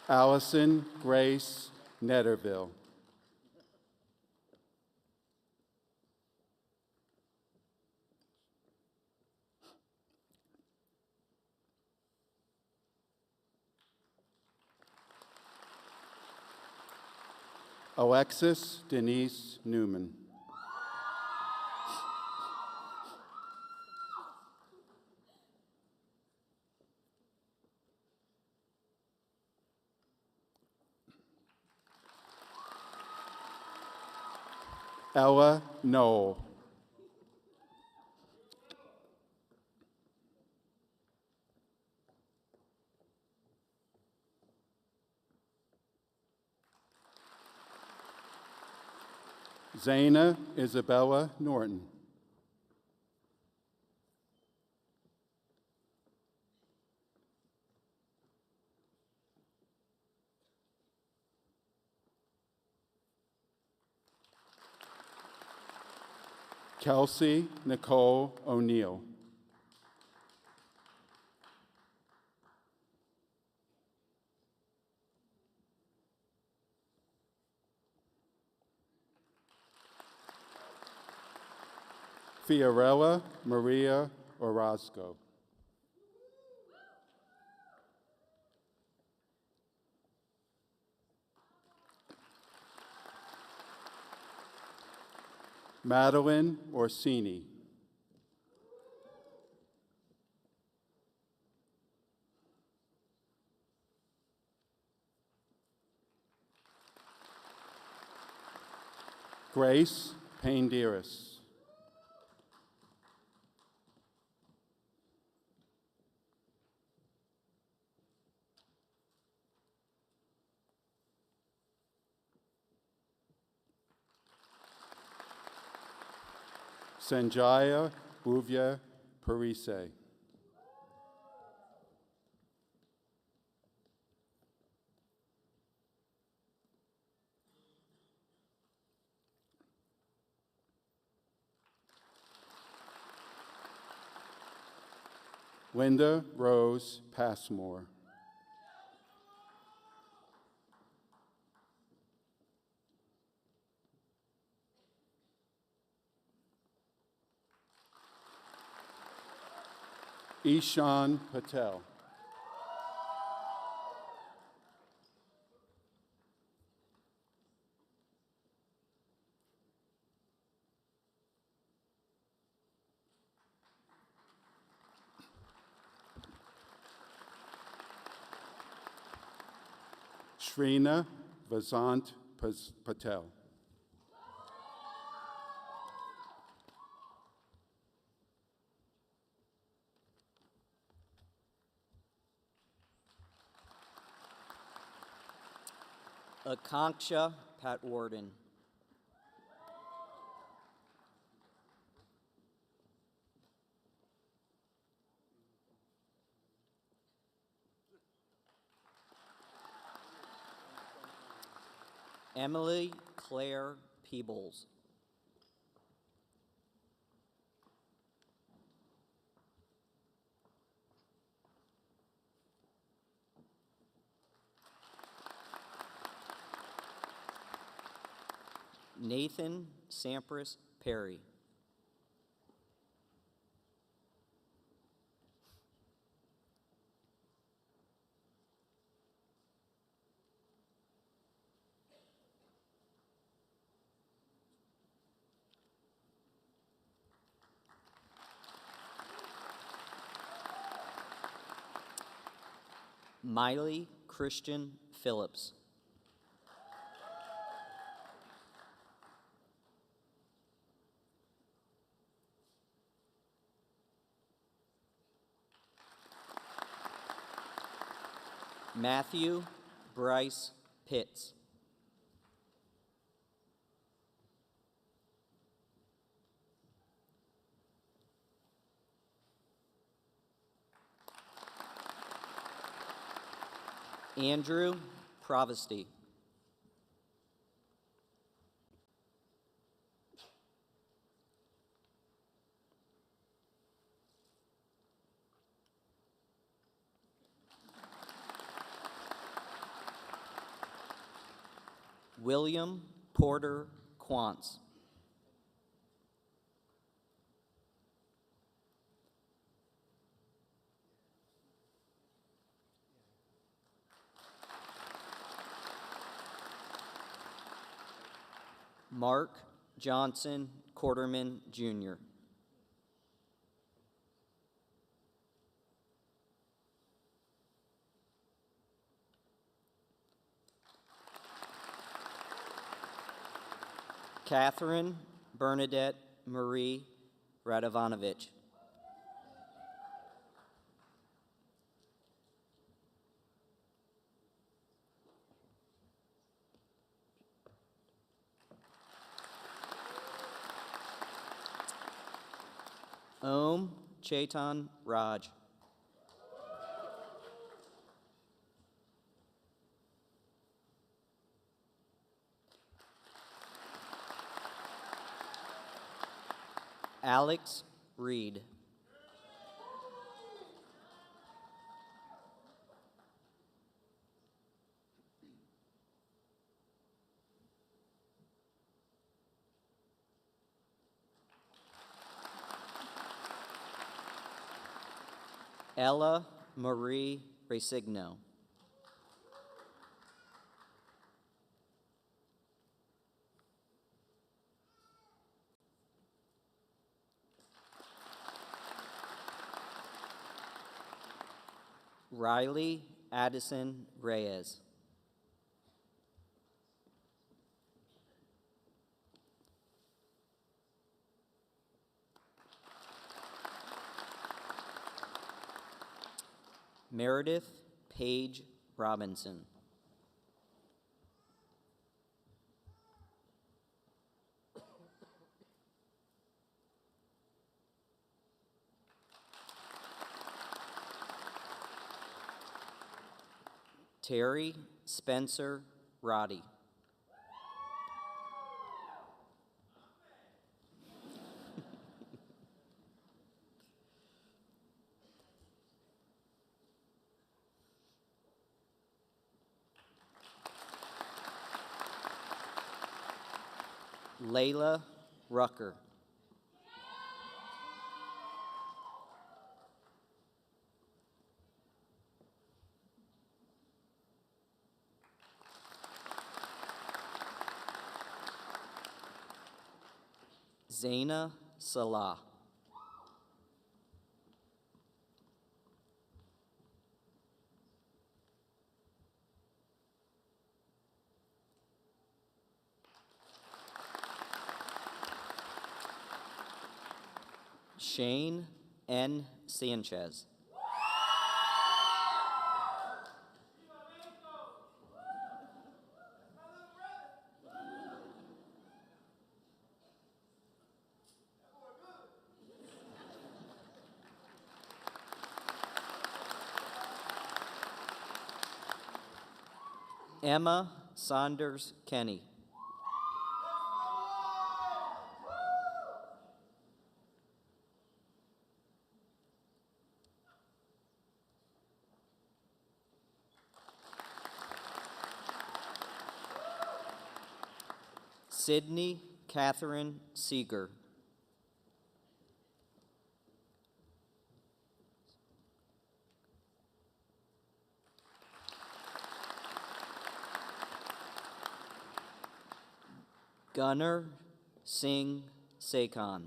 Allison Grace Netterville. Alexis Denise Newman. Ella Knoll. Zaina Isabella Norton. Kelsey Nicole O'Neill. Fiorella Maria Orozco. Madeline Orsini. Grace Painderis. Sanjaya Bhuvya Parise. Linda Rose Passmore. Ishan Patel. Shrina Vasant Patel. Akanksha Patwarden. Emily Claire Peebles. Nathan Sampras Perry. Miley Christian Phillips. Matthew Bryce Pitts. Andrew Provesty. William Porter Quantz. Mark Johnson Quarterman, Jr. Catherine Bernadette Marie Radovanovich. Om Chetan Raj. Alex Reed. Ella Marie Resigno. Riley Addison Reyes. Meredith Paige Robinson. Terry Spencer Roddy. Layla Rucker. Zaina Salah. Shane N. Sanchez. Emma Saunders Kenny. Sydney Catherine Seeger. Gunnar Singh Sekhan.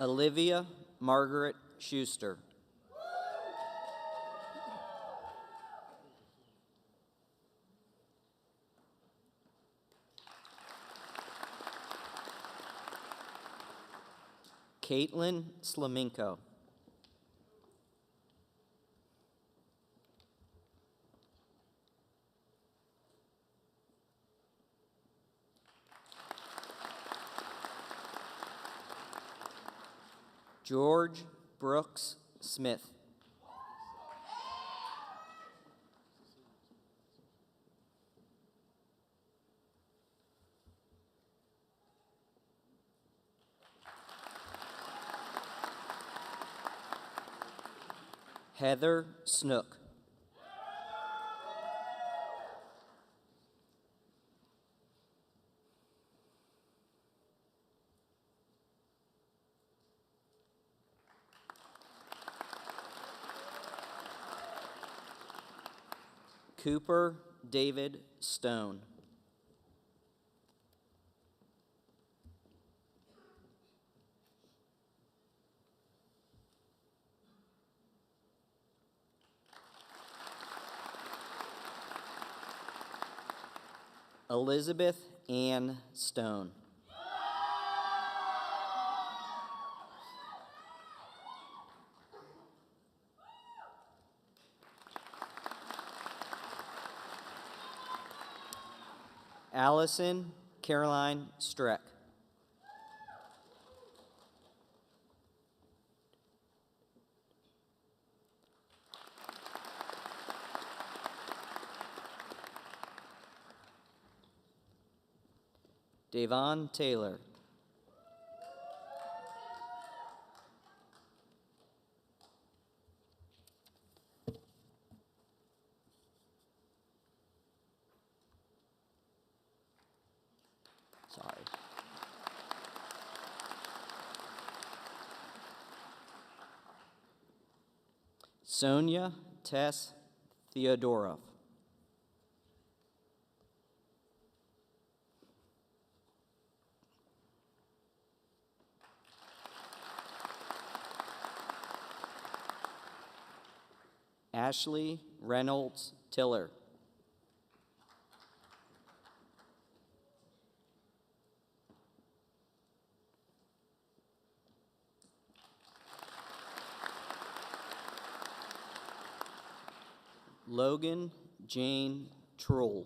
Olivia Margaret Schuster. Caitlin Slaminko. George Brooks Smith. Heather Snook. Cooper David Stone. Elizabeth Ann Stone. Allison Caroline Streck. Davon Taylor. Sorry. Sonia Tess Theodorov. Ashley Reynolds Tiller. Logan Jane Troll.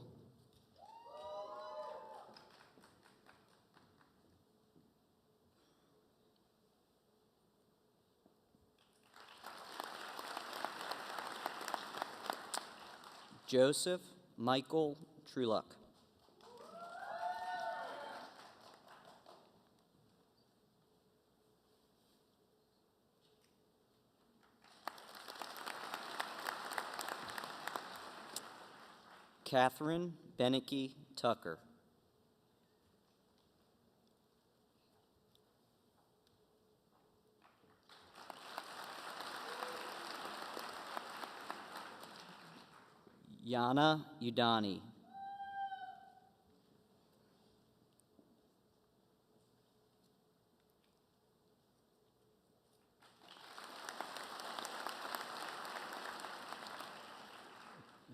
Joseph Michael Truluck. Catherine Beneke Tucker. Yana Udani.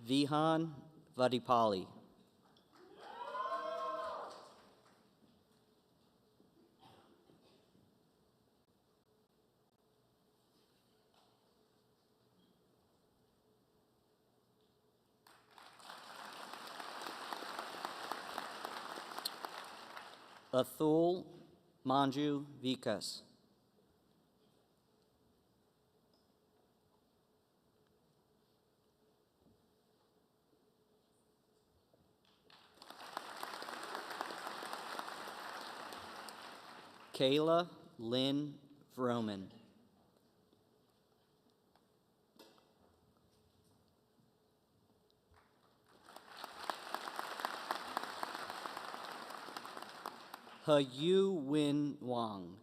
Vihan Vadipali. Athul Manju Vikas. Kayla Lynn Vroman. Yu Win Wang.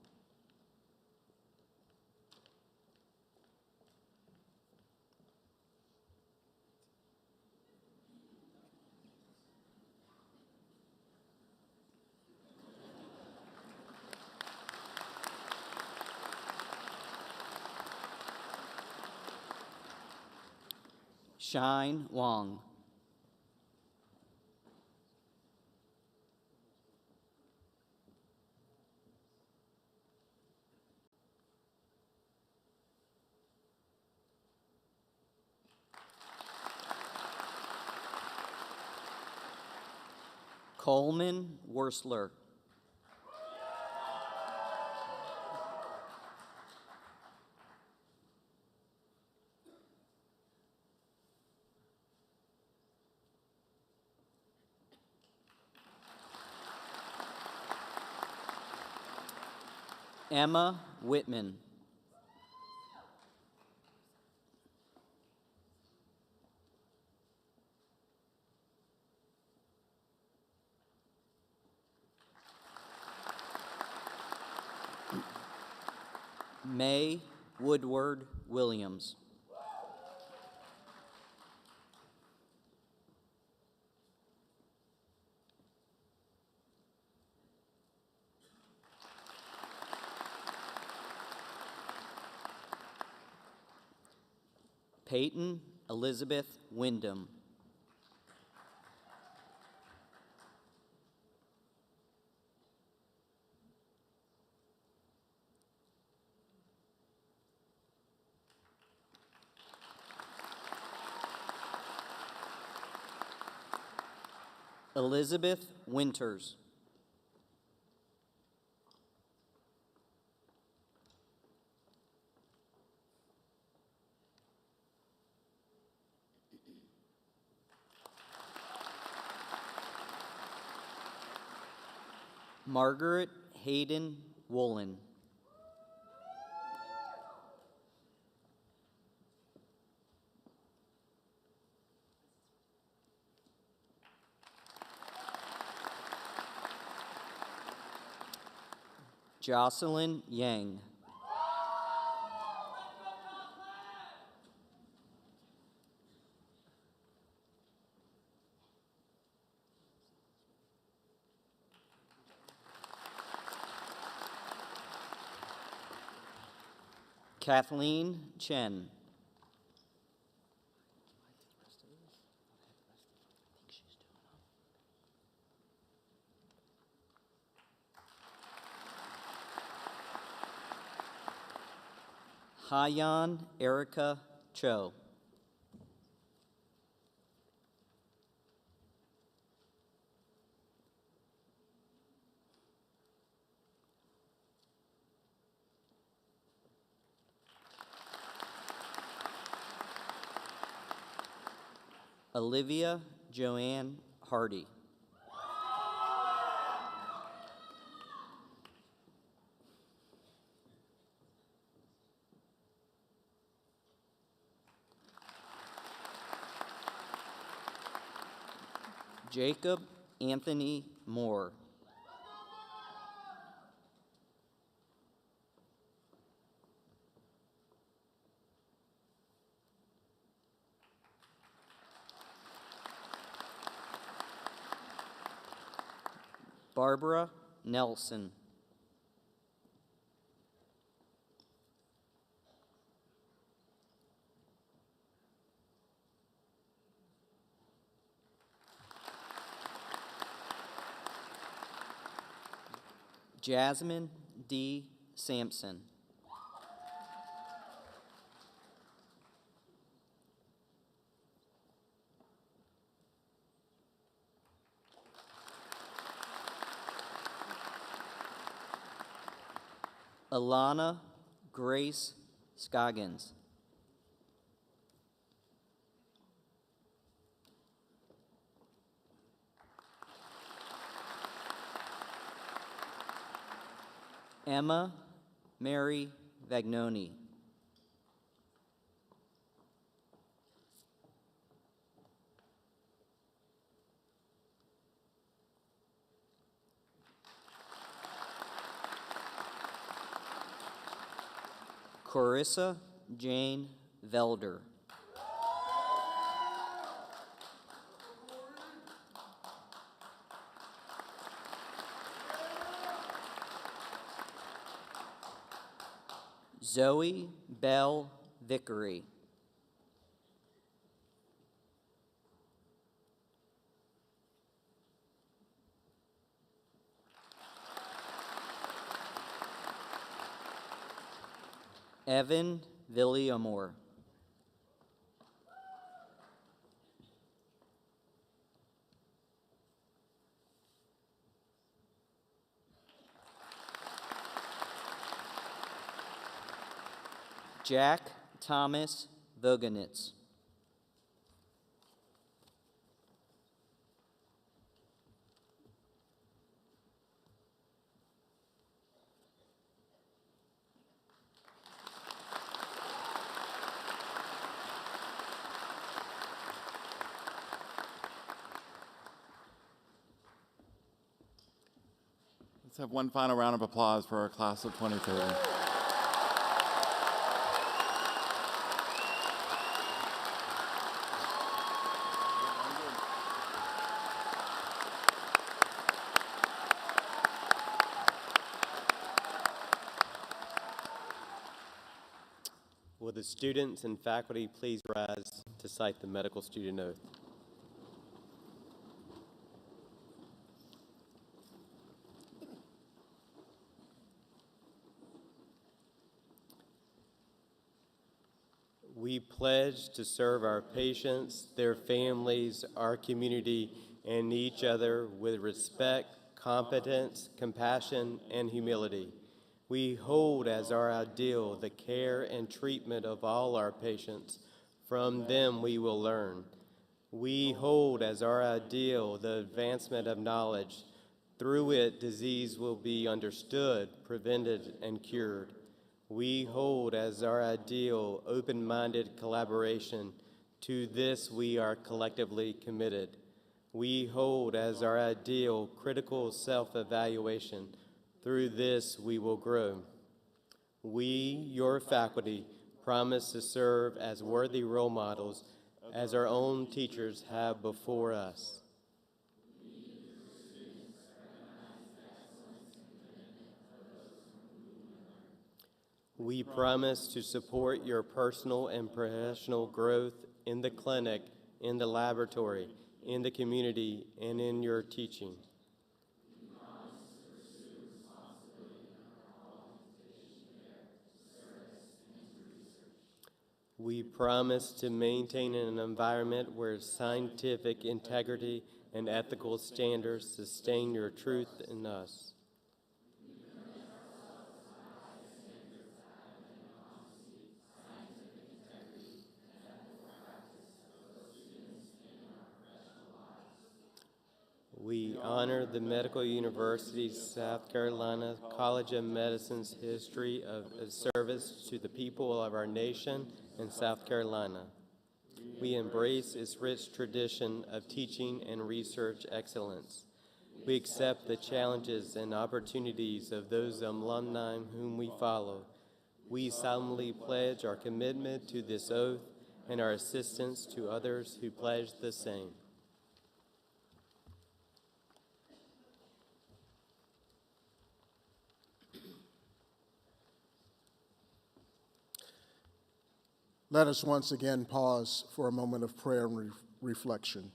Shine Wang. Coleman Worsler. Emma Whitman. May Woodward Williams. Peyton Elizabeth Wyndham. Elizabeth Winters. Margaret Hayden Woolen. Jocelyn Yang. Kathleen Chen. Hayan Erica Cho. Olivia Joanne Hardy. Jacob Anthony Moore. Barbara Nelson. Jasmine D. Sampson. Alana Grace Scoggins. Emma Mary Vagnoni. Carissa Jane Velder. Zoe Bell Vickery. Evan Villiamore. Jack Thomas Voganitz. Let's have one final round of applause for our class of 2030. Will the students and faculty please rise to cite the medical student oath? We pledge to serve our patients, their families, our community, and each other with respect, competence, compassion, and humility. We hold as our ideal the care and treatment of all our patients. From them we will learn. We hold as our ideal the advancement of knowledge. Through it, disease will be understood, prevented, and cured. We hold as our ideal open-minded collaboration. To this we are collectively committed. We hold as our ideal critical self-evaluation. Through this we will grow. We, your faculty, promise to serve as worthy role models as our own teachers have before us. We promise to support your personal and professional growth in the clinic, in the laboratory, in the community, and in your teaching. We promise to maintain an environment where scientific integrity and ethical standards sustain your truth in us. the Medical University, South Carolina College of Medicine's history of service to the people of our nation and South Carolina. We embrace its rich tradition of teaching and research excellence. We accept the challenges and opportunities of those alumni whom we follow. We solemnly pledge our commitment to this oath and our assistance to others who pledge the same. Let us once again pause for a moment of prayer and reflection.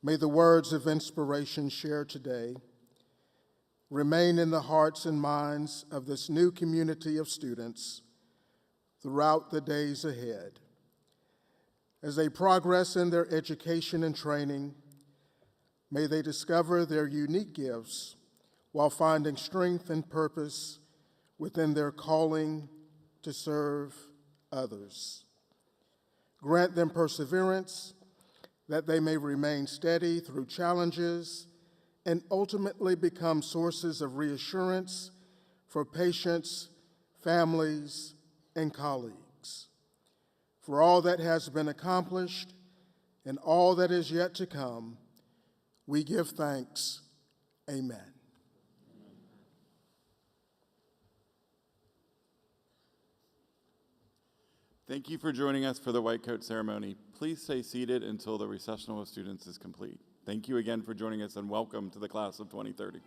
May the words of inspiration shared today remain in the hearts and minds of this new community of students throughout the days ahead. As they progress in their education and training, may they discover their unique gifts while finding strength and purpose within their calling to serve others. Grant them perseverance, that they may remain steady through challenges and ultimately become sources of reassurance for patients, families, and colleagues. For all that has been accomplished and all that is yet to come, we give thanks. Amen. Thank you for joining us for the white coat ceremony. Please stay seated until the recessional of students is complete. Thank you again for joining us, and welcome to the class of 2030.